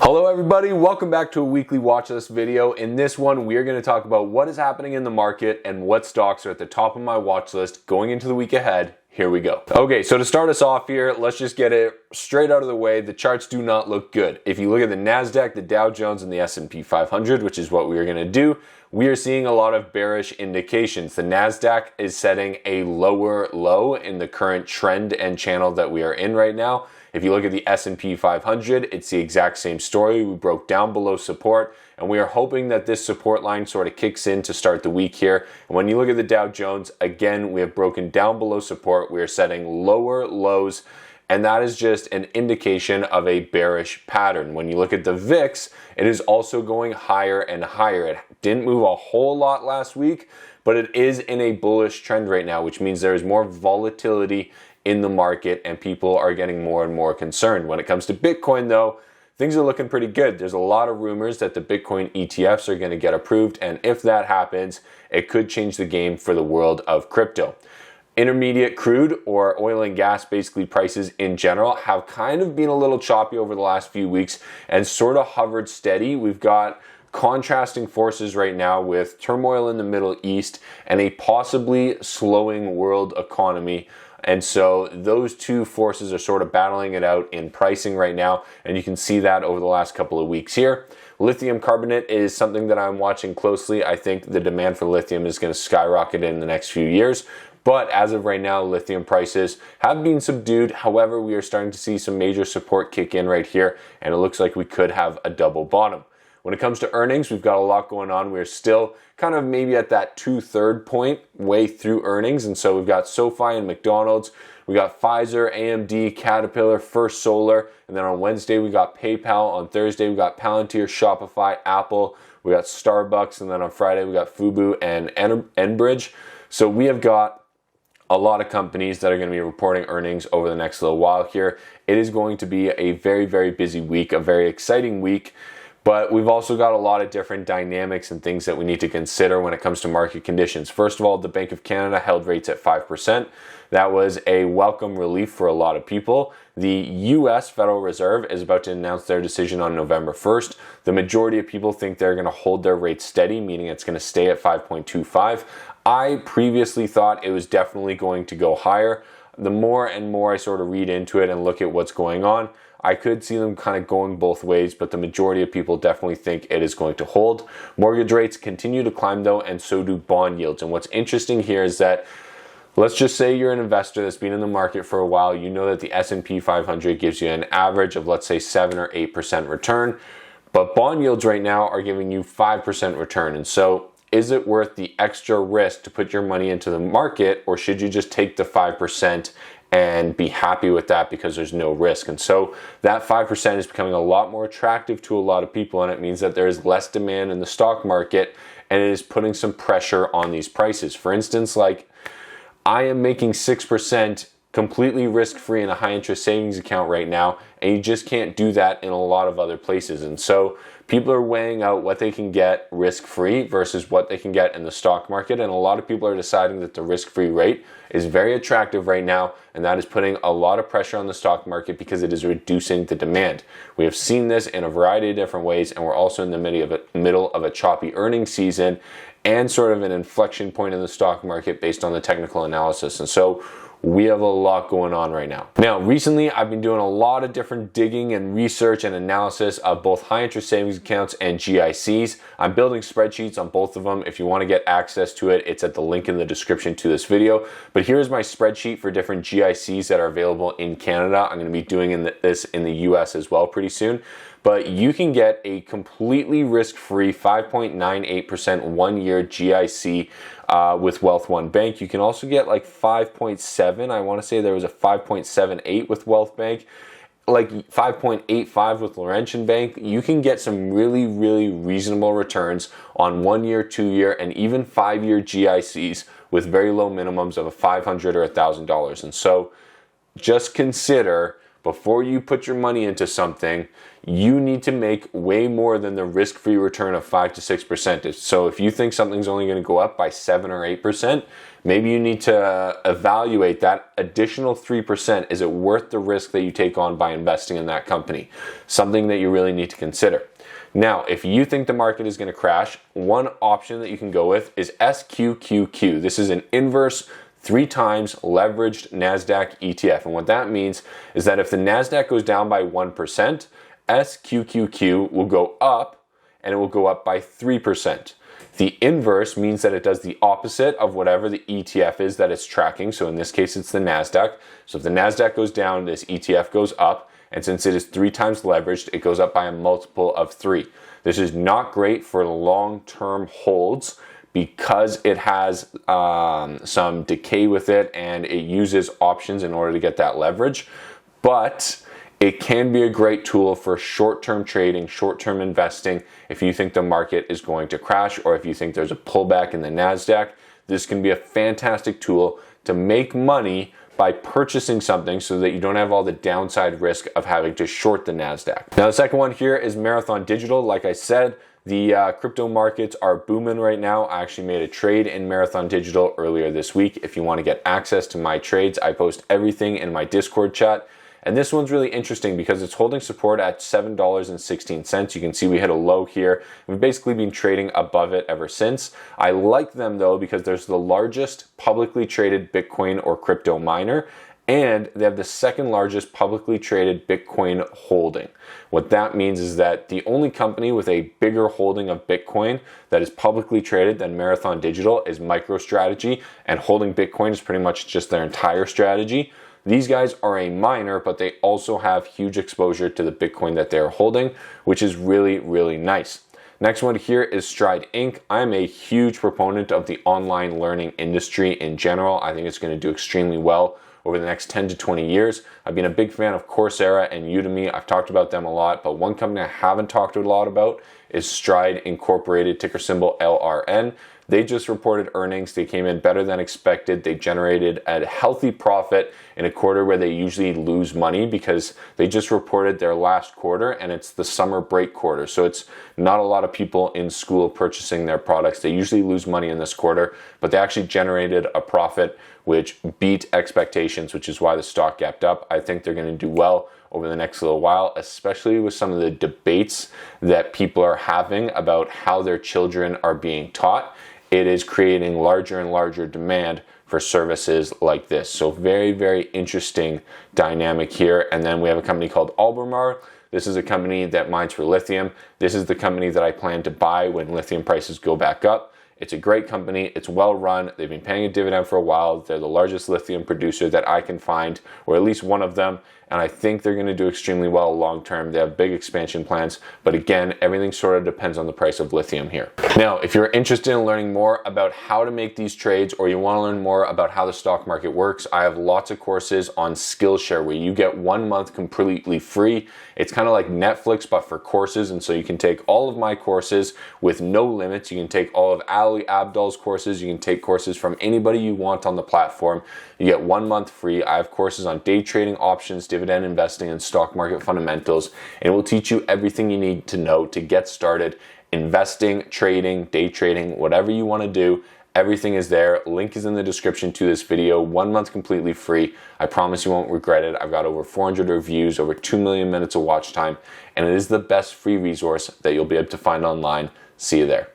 Hello everybody, welcome back to a weekly watch list video. In this one, we are going to talk about what is happening in the market and what stocks are at the top of my watch list going into the week ahead. Here we go. Okay, so to start us off here, let's just get it straight out of the way. The charts do not look good. If you look at the NASDAQ, the Dow Jones, and the S&P 500, which is what we are going to do, we are seeing a lot of bearish indications. The NASDAQ is setting a lower low in the current trend and channel that we are in right now. If you look at the S&P 500, it's the exact same story. We broke down below support, and we are hoping that this support line sort of kicks in to start the week here. And when you look at the Dow Jones, again, we have broken down below support. We are setting lower lows, and that is just an indication of a bearish pattern. When you look at the VIX, it is also going higher and higher. It didn't move a whole lot last week, but it is in a bullish trend right now, which means there is more volatility in the market and people are getting more and more concerned. When it comes to Bitcoin though, things are looking pretty good. There's a lot of rumors that the Bitcoin ETFs are going to get approved, and if that happens, it could change the game for the world of crypto. Intermediate crude or oil and gas basically prices in general have kind of been a little choppy over the last few weeks and sort of hovered steady. We've got contrasting forces right now with turmoil in the Middle East and a possibly slowing world economy. And so those two forces are sort of battling it out in pricing right now, and you can see that over the last couple of weeks here. Lithium carbonate is something that I'm watching closely. I think the demand for lithium is going to skyrocket in the next few years. But as of right now, lithium prices have been subdued. However, we are starting to see some major support kick in right here, and it looks like we could have a double bottom. When it comes to earnings, we've got a lot going on. We're still kind of maybe at that 2/3 point way through earnings. And so we've got SoFi and McDonald's. We got Pfizer, AMD, Caterpillar, First Solar. And then on Wednesday, we got PayPal. On Thursday, we got Palantir, Shopify, Apple. We got Starbucks. And then on Friday, we got Fubo and Enbridge. So we have got a lot of companies that are going to be reporting earnings over the next little while here. It is going to be a very, very busy week, a very exciting week. But we've also got a lot of different dynamics and things that we need to consider when it comes to market conditions. First of all, the Bank of Canada held rates at 5%. That was a welcome relief for a lot of people. The US Federal Reserve is about to announce their decision on November 1st. The majority of people think they're going to hold their rate steady, meaning it's going to stay at 5.25. I previously thought it was definitely going to go higher. The more and more I sort of read into it and look at what's going on, I could see them kind of going both ways, but the majority of people definitely think it is going to hold. Mortgage rates continue to climb though, and so do bond yields. And what's interesting here is that, let's just say you're an investor that's been in the market for a while. You know that the S&P 500 gives you an average of, let's say, 7 or 8% return, but bond yields right now are giving you 5% return. And so is it worth the extra risk to put your money into the market, or should you just take the 5% and be happy with that because there's no risk? And so that 5% is becoming a lot more attractive to a lot of people, and it means that there is less demand in the stock market, and it is putting some pressure on these prices. For instance, like I am making 6% completely risk-free in a high-interest savings account right now, and you just can't do that in a lot of other places. And so people are weighing out what they can get risk-free versus what they can get in the stock market, and a lot of people are deciding that the risk-free rate is very attractive right now, and that is putting a lot of pressure on the stock market because it is reducing the demand. We have seen this in a variety of different ways, and we're also in the middle of a choppy earnings season and sort of an inflection point in the stock market based on the technical analysis. And so we have a lot going on right now. Now, recently, I've been doing a lot of different digging and research and analysis of both high interest savings accounts and GICs. I'm building spreadsheets on both of them. If you want to get access to it, it's at the link in the description to this video. But here's my spreadsheet for different GICs that are available in Canada. I'm going to be doing this in the US as well pretty soon. But you can get a completely risk-free 5.98% one-year GIC with Wealth One Bank. You can also get like 5.7. I want to say there was a 5.78 with Wealth Bank, like 5.85 with Laurentian Bank. You can get some really, really reasonable returns on 1 year, 2 year, and even 5 year GICs with very low minimums of $500 or $1,000. And so just consider before you put your money into something, you need to make way more than the risk-free return of 5 to 6%. So if you think something's only going to go up by 7 or 8%, maybe you need to evaluate that additional 3%. Is it worth the risk that you take on by investing in that company? Something that you really need to consider. Now, if you think the market is going to crash, one option that you can go with is SQQQ. This is an inverse 3 times leveraged NASDAQ ETF. And what that means is that if the NASDAQ goes down by 1%, SQQQ will go up, and it will go up by 3%. The inverse means that it does the opposite of whatever the ETF is that it's tracking. So in this case, it's the NASDAQ. So if the NASDAQ goes down, this ETF goes up. And since it is 3 times leveraged, it goes up by a multiple of 3. This is not great for long-term holds because it has some decay with it and it uses options in order to get that leverage. But it can be a great tool for short-term trading, short-term investing. If you think the market is going to crash or if you think there's a pullback in the NASDAQ, this can be a fantastic tool to make money by purchasing something so that you don't have all the downside risk of having to short the NASDAQ. Now, the second one here is Marathon Digital. Like I said, the crypto markets are booming right now. I actually made a trade in Marathon Digital earlier this week. If you want to get access to my trades, I post everything in my Discord chat. And this one's really interesting because it's holding support at $7.16. You can see we hit a low here. We've basically been trading above it ever since. I like them though because there's the largest publicly traded Bitcoin or crypto miner, and they have the second largest publicly traded Bitcoin holding. What that means is that the only company with a bigger holding of Bitcoin that is publicly traded than Marathon Digital is MicroStrategy, and holding Bitcoin is pretty much just their entire strategy. These guys are a miner, but they also have huge exposure to the Bitcoin that they're holding, which is really, really nice. Next one here is Stride Inc. I'm a huge proponent of the online learning industry in general. I think it's going to do extremely well over the next 10 to 20 years. I've been a big fan of Coursera and Udemy. I've talked about them a lot, but one company I haven't talked a lot about is Stride Incorporated, ticker symbol LRN. They just reported earnings. They came in better than expected. They generated a healthy profit in a quarter where they usually lose money because they just reported their last quarter and it's the summer break quarter. So it's not a lot of people in school purchasing their products. They usually lose money in this quarter, but they actually generated a profit which beat expectations, which is why the stock gapped up. I think they're going to do well over the next little while, especially with some of the debates that people are having about how their children are being taught. It is creating larger and larger demand for services like this. So very, very interesting dynamic here. And then we have a company called Albemarle. This is a company that mines for lithium. This is the company that I plan to buy when lithium prices go back up. It's a great company. It's well run. They've been paying a dividend for a while. They're the largest lithium producer that I can find, or at least one of them. And I think they're going to do extremely well long term. They have big expansion plans. But again, everything sort of depends on the price of lithium here. Now, if you're interested in learning more about how to make these trades, or you want to learn more about how the stock market works, I have lots of courses on Skillshare where you get 1 month completely free. It's kind of like Netflix, but for courses. And so you can take all of my courses with no limits. You can take all of Ali Abdal's courses. You can take courses from anybody you want on the platform. You get 1 month free. I have courses on day trading, options, dividend investing, and stock market fundamentals. And it will teach you everything you need to know to get started investing, trading, day trading, whatever you want to do. Everything is there. Link is in the description to this video. 1 month completely free. I promise you won't regret it. I've got over 400 reviews, over 2 million minutes of watch time, and it is the best free resource that you'll be able to find online. See you there.